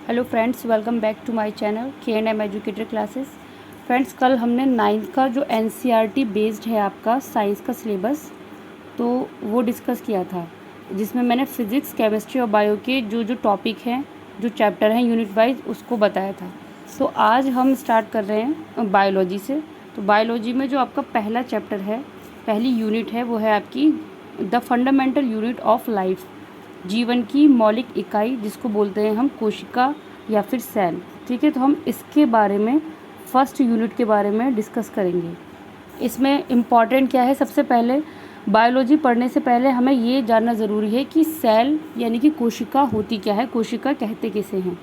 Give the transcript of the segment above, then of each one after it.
Hello friends, welcome back to my channel K&M educator classes. Friends, कल हमने 9th का जो NCERT बेस्ड है आपका साइंस का सिलेबस, तो वो डिस्कस किया था, जिसमें मैंने फिज़िक्स, केमिस्ट्री और बायो के जो जो टॉपिक हैं, जो चैप्टर हैं यूनिट वाइज, उसको बताया था। तो आज हम स्टार्ट कर रहे हैं बायोलॉजी से। तो बायोलॉजी में जो आपका पहला चैप्टर है, पहली यूनिट है, वो है आपकी the fundamental unit of life, जीवन की मौलिक इकाई, जिसको बोलते हैं हम कोशिका या फिर सेल। ठीक है, तो हम इसके बारे में फर्स्ट यूनिट के बारे में डिस्कस करेंगे। इसमें इम्पॉर्टेंट क्या है, सबसे पहले बायोलॉजी पढ़ने से पहले हमें ये जानना ज़रूरी है कि सेल यानी कि कोशिका होती क्या है, कोशिका कहते किसे हैं।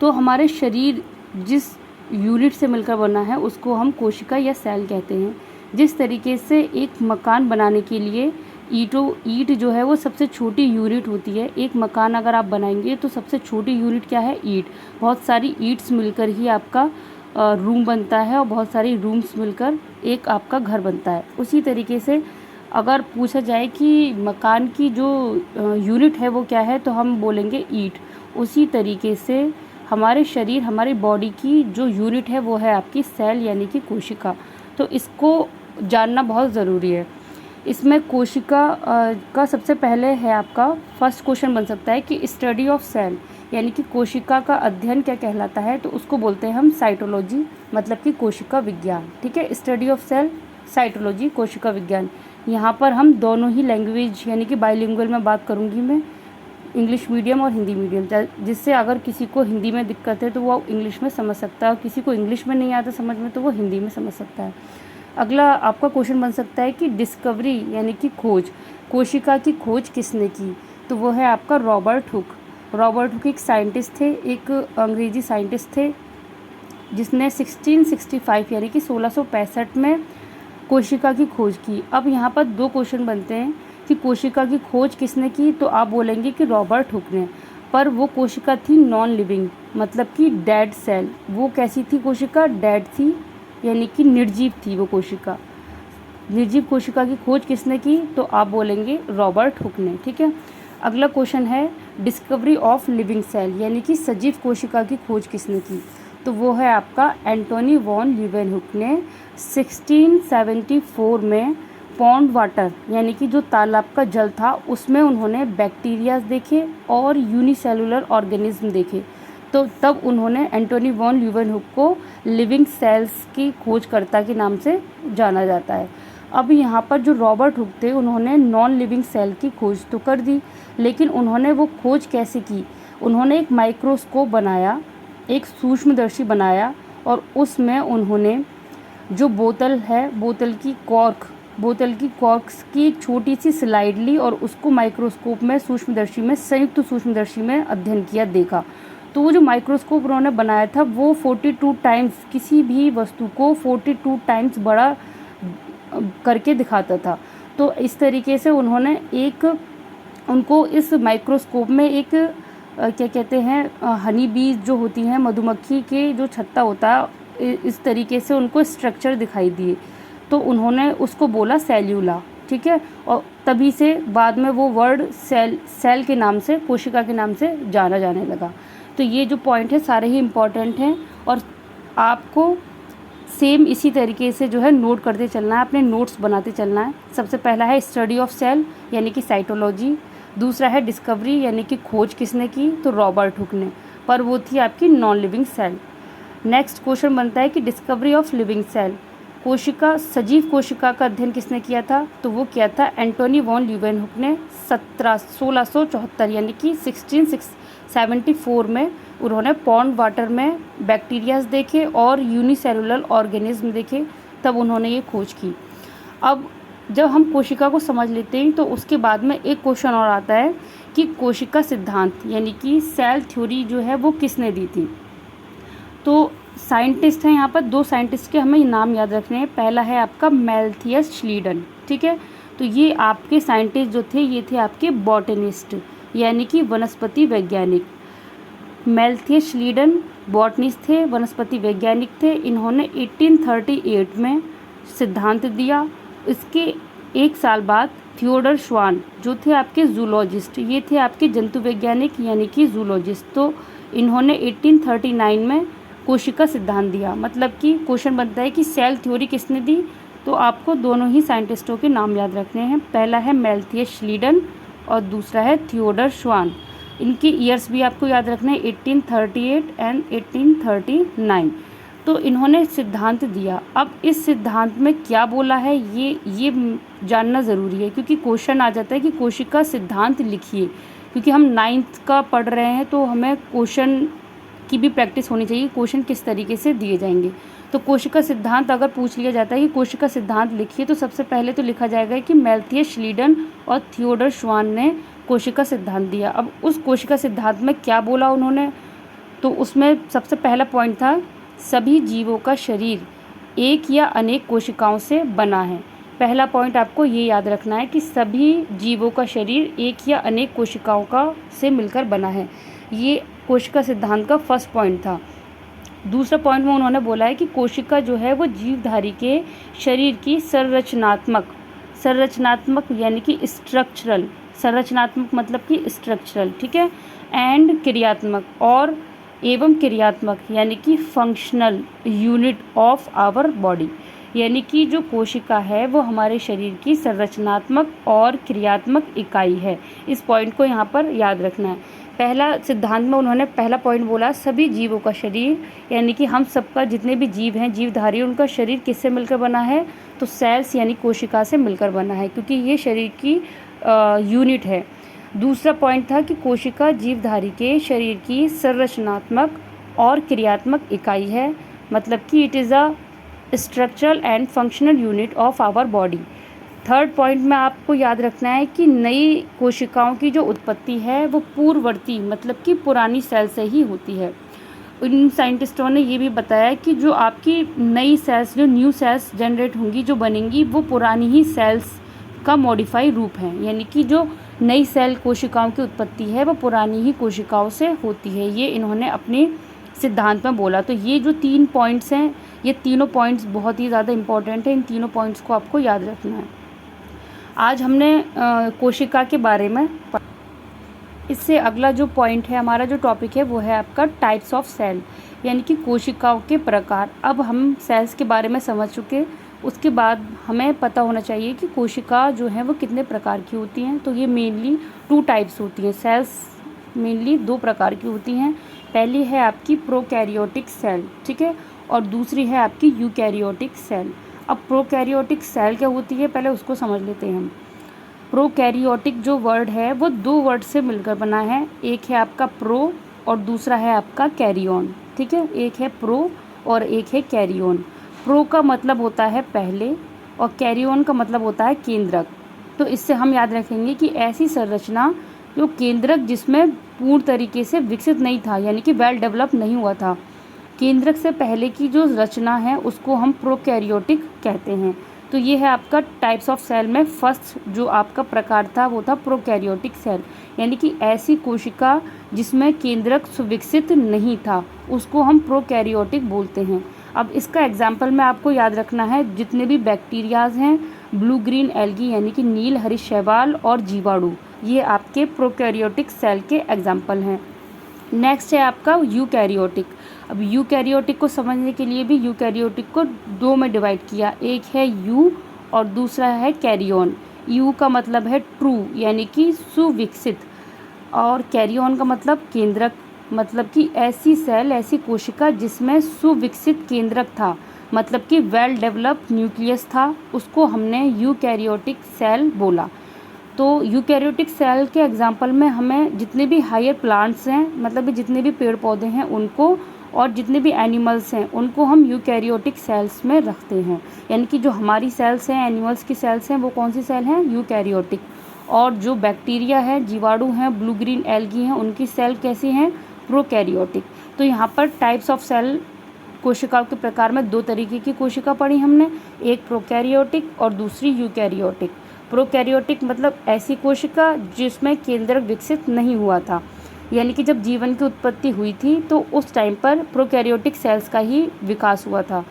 तो हमारे शरीर जिस यूनिट से मिलकर बना है उसको हम कोशिका या सेल कहते हैं। जिस तरीके से एक मकान बनाने के लिए ईंट जो है वो सबसे छोटी यूनिट होती है। एक मकान अगर आप बनाएंगे तो सबसे छोटी यूनिट क्या है, ईंट। बहुत सारी ईंट्स मिलकर ही आपका रूम बनता है और बहुत सारी रूम्स मिलकर एक आपका घर बनता है। उसी तरीके से अगर पूछा जाए कि मकान की जो यूनिट है वो क्या है, तो हम बोलेंगे ईंट। उसी तरीके से हमारे शरीर, हमारी बॉडी की जो यूनिट है वो है आपकी सेल यानी कि कोशिका। तो इसको जानना बहुत ज़रूरी है। इसमें कोशिका का सबसे पहले है आपका फर्स्ट क्वेश्चन बन सकता है कि स्टडी ऑफ सेल यानी कि कोशिका का अध्ययन क्या कहलाता है, तो उसको बोलते हैं हम साइटोलॉजी, मतलब कि कोशिका विज्ञान। ठीक है, स्टडी ऑफ सेल, साइटोलॉजी, कोशिका विज्ञान। यहाँ पर हम दोनों ही लैंग्वेज यानी कि बाइलिंगुअल में बात करूँगी मैं, इंग्लिश मीडियम और हिंदी मीडियम, जिससे अगर किसी को हिंदी में दिक्कत है तो वो इंग्लिश में समझ सकता है, और किसी को इंग्लिश में नहीं आता समझ में तो वो हिंदी में समझ सकता है। अगला आपका क्वेश्चन बन सकता है कि डिस्कवरी यानी कि खोज, कोशिका की खोज किसने की, तो वो है आपका रॉबर्ट हुक। रॉबर्ट हुक एक साइंटिस्ट थे, एक अंग्रेजी साइंटिस्ट थे, जिसने 1665 यानी कि 1665 में कोशिका की खोज की। अब यहाँ पर दो क्वेश्चन बनते हैं कि कोशिका की खोज किसने की, तो आप बोलेंगे कि रॉबर्ट हुक ने। पर वो कोशिका थी नॉन लिविंग, मतलब कि डेड सेल। वो कैसी थी कोशिका, डेड थी, यानी कि निर्जीव थी वो कोशिका। निर्जीव कोशिका की खोज किसने की, तो आप बोलेंगे रॉबर्ट हुक ने। ठीक है, अगला क्वेश्चन है डिस्कवरी ऑफ लिविंग सेल यानी कि सजीव कोशिका की खोज किसने की, तो वो है आपका एंटोनी वॉन लीeuwenhoek ने 1674 में पॉन्ड वाटर यानी कि जो तालाब का जल था उसमें उन्होंने बैक्टीरियाज देखे और यूनिसेलुलर ऑर्गेनिज्म देखे। तो तब उन्होंने एंटोनी वॉन लीeuwenhoek को लिविंग सेल्स की खोजकर्ता के नाम से जाना जाता है। अब यहाँ पर जो रॉबर्ट हुक थे उन्होंने नॉन लिविंग सेल की खोज तो कर दी, लेकिन उन्होंने वो खोज कैसे की, उन्होंने एक माइक्रोस्कोप बनाया, एक सूक्ष्मदर्शी बनाया, और उसमें उन्होंने जो बोतल है, बोतल की कॉर्क्स की एक छोटी सी स्लाइड ली और उसको माइक्रोस्कोप में, सूक्ष्मदर्शी में, संयुक्त सूक्ष्मदर्शी में अध्ययन किया, देखा। तो वो जो माइक्रोस्कोप उन्होंने बनाया था वो 42 टाइम्स, किसी भी वस्तु को 42 टाइम्स बड़ा करके दिखाता था। तो इस तरीके से उनको इस माइक्रोस्कोप में एक क्या कहते हैं, हनी बीज जो होती हैं, मधुमक्खी के जो छत्ता होता है, इस तरीके से उनको स्ट्रक्चर दिखाई दिए। तो उन्होंने उसको बोला सेल्यूला। ठीक है, और तभी से बाद में वो वर्ड सेल के नाम से, कोशिका के नाम से जाना जाने लगा। तो ये जो पॉइंट है सारे ही इम्पॉर्टेंट हैं और आपको सेम इसी तरीके से जो है नोट करते चलना है, अपने नोट्स बनाते चलना है। सबसे पहला है स्टडी ऑफ सेल यानी कि साइटोलॉजी, दूसरा है डिस्कवरी यानी कि खोज किसने की, तो रॉबर्ट हुक ने, पर वो थी आपकी non living cell. Next question बनता है कि डिस्कवरी ऑफ लिविंग सेल, कोशिका, सजीव कोशिका का अध्ययन किसने किया था, तो वो किया था एंटोनी वॉन लीeuwenhoek ने 1674 यानी कि 1674 में। उन्होंने पॉन्ड वाटर में बैक्टीरियाज देखे और यूनिसेलुलर ऑर्गेनिज्म देखे, तब उन्होंने ये खोज की। अब जब हम कोशिका को समझ लेते हैं तो उसके बाद में एक क्वेश्चन और आता है कि कोशिका सिद्धांत यानी कि सेल थ्योरी जो है वो किसने दी थी। तो साइंटिस्ट हैं यहाँ पर, दो साइंटिस्ट के हमें नाम याद रखने हैं। पहला है आपका मैल्थियस श्लीडन। ठीक है, तो ये आपके साइंटिस्ट जो थे ये थे आपके बॉटनिस्ट यानी कि वनस्पति वैज्ञानिक। मैल्थियस श्लीडन बॉटनिस्ट थे, वनस्पति वैज्ञानिक थे। इन्होंने 1838 में सिद्धांत दिया। इसके एक साल बाद थियोडर श्वान जो थे आपके जूलॉजिस्ट, ये थे आपके जंतु वैज्ञानिक यानी कि जूलॉजिस्ट। तो इन्होंने 1839 में कोशिका सिद्धांत दिया। मतलब कि क्वेश्चन बनता है कि सेल थ्योरी किसने दी, तो आपको दोनों ही साइंटिस्टों के नाम याद रखने हैं। पहला है मैल्थियस श्लीडन और दूसरा है थियोडर श्वान। इनके ईयर्स भी आपको याद रखने हैं, 1838 एंड 1839। तो इन्होंने सिद्धांत दिया। अब इस सिद्धांत में क्या बोला है ये जानना ज़रूरी है, क्योंकि क्वेश्चन आ जाता है कि कोशिका सिद्धांत लिखिए। क्योंकि हम 9th का पढ़ रहे हैं तो हमें क्वेश्चन की भी प्रैक्टिस होनी चाहिए, क्वेश्चन किस तरीके से दिए जाएंगे। तो कोशिका सिद्धांत अगर पूछ लिया जाता है कि कोशिका सिद्धांत लिखिए, तो सबसे पहले तो लिखा जाएगा कि मैल्थियस श्लीडन और थियोडर श्वान ने कोशिका सिद्धांत दिया। अब उस कोशिका सिद्धांत में क्या बोला उन्होंने, तो उसमें सबसे पहला पॉइंट था सभी जीवों का शरीर एक या अनेक कोशिकाओं से बना है। पहला पॉइंट आपको ये याद रखना है कि सभी जीवों का शरीर एक या अनेक कोशिकाओं का से मिलकर बना है। ये कोशिका सिद्धांत का फर्स्ट पॉइंट था। दूसरा पॉइंट में उन्होंने बोला है कि कोशिका जो है वो जीवधारी के शरीर की संरचनात्मक यानी कि स्ट्रक्चरल, संरचनात्मक मतलब कि स्ट्रक्चरल, ठीक है, एंड क्रियात्मक यानी कि functional unit of our body. यानी कि जो कोशिका है वो हमारे शरीर की संरचनात्मक और क्रियात्मक इकाई है। इस पॉइंट को यहाँ पर याद रखना है। पहला सिद्धांत में उन्होंने पहला पॉइंट बोला सभी जीवों का शरीर, यानी कि हम सबका जितने भी जीव हैं, जीवधारी, उनका शरीर किससे मिलकर बना है, तो सेल्स यानी कोशिका से मिलकर बना है, क्योंकि ये शरीर की यूनिट है। दूसरा पॉइंट था कि कोशिका जीवधारी के शरीर की संरचनात्मक और क्रियात्मक इकाई है, मतलब कि it is a structural and functional unit of our body. Third point में आपको याद रखना है कि नई कोशिकाओं की जो उत्पत्ति है वो पूर्ववर्ती मतलब कि पुरानी सेल से ही होती है। इन साइंटिस्टों ने ये भी बताया कि जो आपकी नई सेल्स, जो न्यू सेल्स जनरेट होंगी, जो बनेंगी, वो पुरानी ही सेल्स का मॉडिफाई रूप है। यानी कि जो नई सेल कोशिकाओं की उत्पत्ति है वो पुरानी ही कोशिकाओं से होती है। ये इन्होंने अपने सिद्धांत में बोला। तो ये जो 3 पॉइंट्स हैं, ये तीनों पॉइंट्स बहुत ही ज़्यादा इम्पॉर्टेंट है। इन तीनों पॉइंट्स को आपको याद रखना है। आज हमने कोशिका के बारे में, इससे अगला जो पॉइंट है, हमारा जो टॉपिक है वो है आपका टाइप्स ऑफ सेल, यानी कि कोशिकाओं के प्रकार। अब हम सेल्स के बारे में समझ चुके, उसके बाद हमें पता होना चाहिए कि कोशिका जो है वो कितने प्रकार की होती हैं। तो ये मेनली 2 टाइप्स होती हैं। सेल्स मेनली 2 प्रकार की होती हैं। पहली है आपकी प्रोकैरियोटिक सेल, ठीक है, और दूसरी है आपकी यूकैरियोटिक सेल। अब प्रोकैरियोटिक सेल क्या होती है पहले उसको समझ लेते हैं हम। प्रोकैरियोटिक जो वर्ड है वो 2 वर्ड से मिलकर बना है। एक है आपका प्रो और दूसरा है आपका कैरियन, ठीक है। एक है प्रो और एक है कैरियन। प्रो का मतलब होता है पहले और कैरियन का मतलब होता है केंद्रक। तो इससे हम याद रखेंगे कि ऐसी संरचना जो केंद्रक जिसमें पूर्ण तरीके से विकसित नहीं था, यानी कि वेल डेवलप नहीं हुआ था, केंद्रक से पहले की जो रचना है उसको हम प्रोकैरियोटिक कहते हैं। तो ये है आपका टाइप्स ऑफ सेल में फर्स्ट जो आपका प्रकार था वो था प्रोकैरियोटिक सेल, यानी कि ऐसी कोशिका जिसमें केंद्रक सुविकसित नहीं था उसको हम प्रोकैरियोटिक बोलते हैं। अब इसका एग्जाम्पल में आपको याद रखना है, जितने भी बैक्टीरियाज हैं, ब्लू ग्रीन एल्गी यानी कि नील हरित शैवाल और जीवाणु, ये आपके प्रोकैरियोटिक सेल के एग्जाम्पल हैं। नेक्स्ट है आपका यूकैरियोटिक। अब यूकैरियोटिक को समझने के लिए भी यूकैरियोटिक को 2 में डिवाइड किया। एक है यू और दूसरा है कैरियन। यू का मतलब है ट्रू यानी कि सुविकसित, और कैरियन का मतलब केंद्रक, मतलब कि ऐसी सेल, ऐसी कोशिका जिसमें सुविकसित केंद्रक था, मतलब कि वेल डेवलप्ड न्यूक्लियस था, उसको हमने यूकैरियोटिक सेल बोला। तो यूकैरियोटिक सेल के एग्जाम्पल में हमें जितने भी हायर प्लांट्स हैं, मतलब जितने भी पेड़ पौधे हैं उनको, और जितने भी एनिमल्स हैं उनको हम यूकैरियोटिक सेल्स में रखते हैं। यानी कि जो हमारी सेल्स हैं, एनिमल्स की सेल्स हैं, वो कौन सी सेल हैं, यूकैरियोटिक। और जो बैक्टीरिया है, जीवाणु हैं, ब्लू ग्रीन एल्गी हैं, उनकी सेल कैसी हैं, प्रोकैरियोटिक। तो यहाँ पर टाइप्स ऑफ सेल, कोशिकाओं के प्रकार में 2 तरीके की कोशिका पढ़ी हमने, एक प्रोकैरियोटिक और दूसरी यूकैरियोटिक। प्रोकैरियोटिक मतलब ऐसी कोशिका जिसमें केंद्रक विकसित नहीं हुआ था, यानी कि जब जीवन की उत्पत्ति हुई थी तो उस टाइम पर प्रोकैरियोटिक सेल्स का ही विकास हुआ था।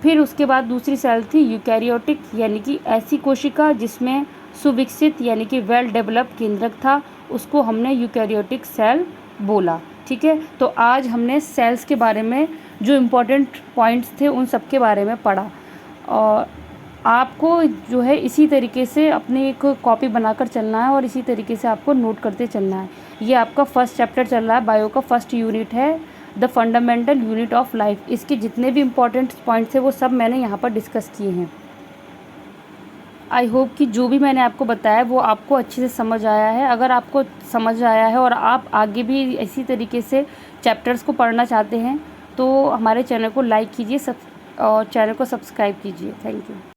फिर उसके बाद दूसरी सेल थी यूकैरियोटिक, यानी कि ऐसी कोशिका जिसमें सुविकसित यानी कि वेल डेवलप्ड केंद्रक था, उसको हमने यूकैरियोटिक सेल बोला। ठीक है। तो आज हमने सेल्स के बारे में जो इम्पोर्टेंट पॉइंट्स थे उन सब के बारे में पढ़ा, और आपको जो है इसी तरीके से अपनी एक कॉपी बनाकर चलना है और इसी तरीके से आपको नोट करते चलना है। ये आपका फर्स्ट चैप्टर चल रहा है, बायो का फर्स्ट यूनिट है, the fundamental unit of life. इसके जितने भी इम्पोर्टेंट पॉइंट्स हैं वो सब मैंने यहाँ पर डिस्कस किए हैं। आई होप कि जो भी मैंने आपको बताया वो आपको अच्छे से समझ आया है। अगर आपको समझ आया है और आप आगे भी इसी तरीके से चैप्टर्स को पढ़ना चाहते हैं तो हमारे चैनल को लाइक कीजिए और चैनल को सब्सक्राइब कीजिए। Thank you.